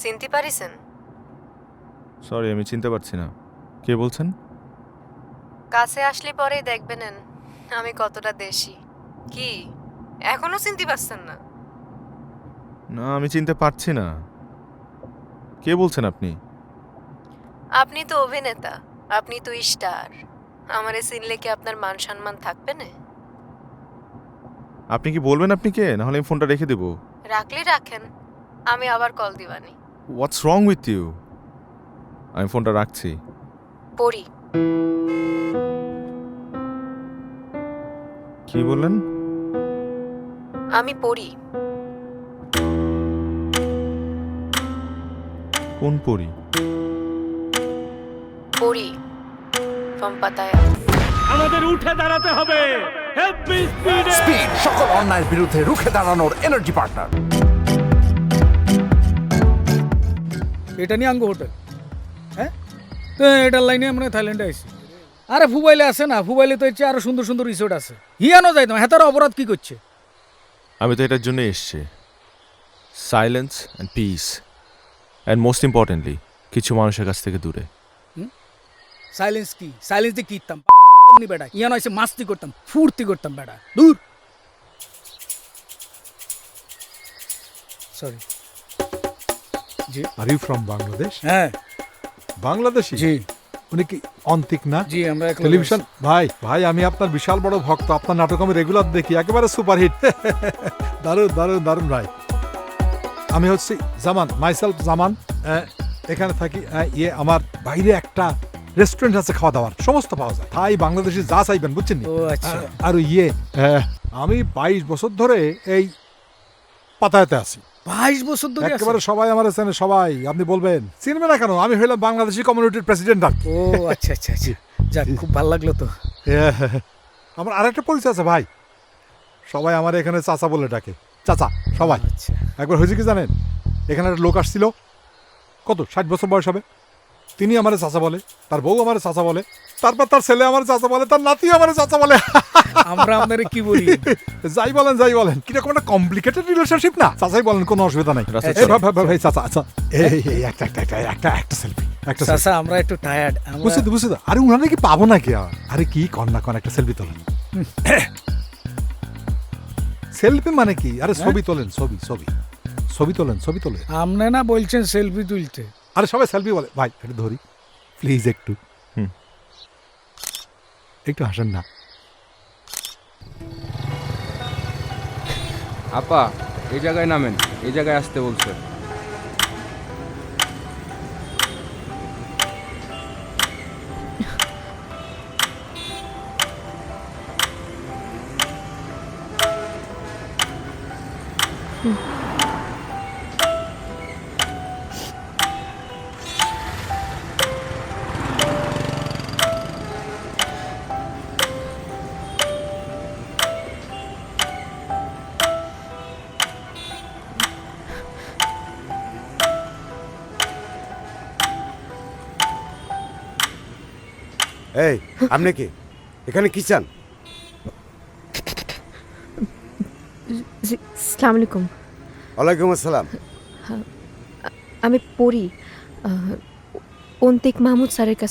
চিনতে পারিছেন? সরি, আমি চিনতে পারছি না। কে বলছেন? কাছে আসলে পরেই দেখবেন আমি কতটা দেশি। কি এখনো চিনতে পারছেন না? না, আমি চিনতে পারছি না। কে বলছেন আপনি? আপনি তো অভিনেতা, আপনি তো স্টার। আমারে চিনলে কি আপনার মান সম্মান থাকবে না? আপনি কি বলবেন আপনি কে? নাহলে আমি ফোনটা রেখে দেবো। রাখলে রাখেন, আমি আবার কল দিবানি। What's wrong with you? আমি ফোনটা রাখছি। পড়ি। কি বললেন? আমি পড়ি। কোন পরি? পড়ি পম্পাতায়া। আমাদের উঠে দাঁড়াতে হবে। স্পিড, সকল অন্যায়ের বিরুদ্ধে রুখে দাঁড়ানোর এনার্জি পার্টনার। এটা নিয়ে আঙ্গো হোটেল, হ্যাঁ তো এটার লাইনে মানে থাইল্যান্ডে আইসি। আরে ফুবাইলে আছে না, ফুবাইলে তো এর আরো সুন্দর সুন্দর রিসোর্ট আছে, হিয়ানো যাইতাম। হ্যাঁ, তার অপরাধ কি করছে? আমি তো এটার জন্য এসছি। Silence and piece, and most importantly কিছু মানুষের কাছ থেকে দূরে। সাইলেন্স কি? সাইলেন্স দিয়ে কিতাম বেটা, ইয়ানো এসে মাস্তি করতাম, ফুর্তি করতাম বেটা, দূর। সরি। জি। Are you from Bangladesh? হ্যাঁ। বাংলাদেশি? জি উনি কি অন্তিক না? জি, আমরা টেলিভিশন ভাই, ভাই আমি আপনার বিশাল বড় ভক্ত, আপনার নাটক আমি রেগুলার দেখি, একেবারে সুপারহিট। দারুণ দারুণ দারুণ ভাই। আমি হচ্ছি জামান, মাইসেলফ জামান। এখানে থাকি। আমার বাইরে একটা রেস্টুরেন্ট আছে, খাওয়া দাওয়ার সমস্ত পাওয়া যায়, থাই বাংলাদেশি যা চাইবেন, বুঝছেন? ও আচ্ছা। আর আমি 22 বছর ধরে এই পাতায়াতে আছি। 22 বছর ধরে একেবারে সবাই আমার চেনে, সবাই। আপনি বলবেন চিনবে না কেন? আমি হইলাম বাংলাদেশি কমিউনিটির প্রেসিডেন্ট আর কি। ও আচ্ছা আচ্ছা আচ্ছা, যাক খুব ভালো লাগলো তো। আমার আরেকটা পরিচয় আছে ভাই, সবাই আমার এখানে চাচা বলে ডাকে, চাচা সবাই। আচ্ছা। একবার হয়েছে কি জানেন, এখানে একটা লোক আসছিল, কত 60 বছর বয়স হবে, তিনি আমার চাচা বলে, তার বউ আমার চাচা বলে, তারপর তার ছেলে আমার চাচা বলে, তার নাতি আমার চাচা বলে। আমরা আপনারে কি বলি? যাই বলেন কিরকম একটা কমপ্লিকেটেড রিলেশনশিপ না? চাচাই বলেন, কোনো অসুবিধা নাই। রাস্তা এই ভাই চাচা, আচ্ছা এই একটা সেলফি, একটা চাচা আমরা একটু টায়ার্ড। বুঝছি তো। আরে উনারে কি পাবো নাকি? আরে কি কন্যা একটা সেলফি তোলেন। সেলফি মানে কি? আরে ছবি তোলেন, ছবি তোলেন। আপনি না বলছেন সেলফি তুলতে? আরে সবাই সেলফি বলে। ভাই একটু ধরি প্লিজ, একটু একটু হাসেন না। আপা, এই জায়গায় নামেন, এই জায়গায় আসতে বলছে। এই আপনি কি এখানে কি চান? জি, আসসালামু আলাইকুম। ওয়ালাইকুম আসসালাম। আমি পড়ি অন্তিক মাহমুদ স্যারের কাছে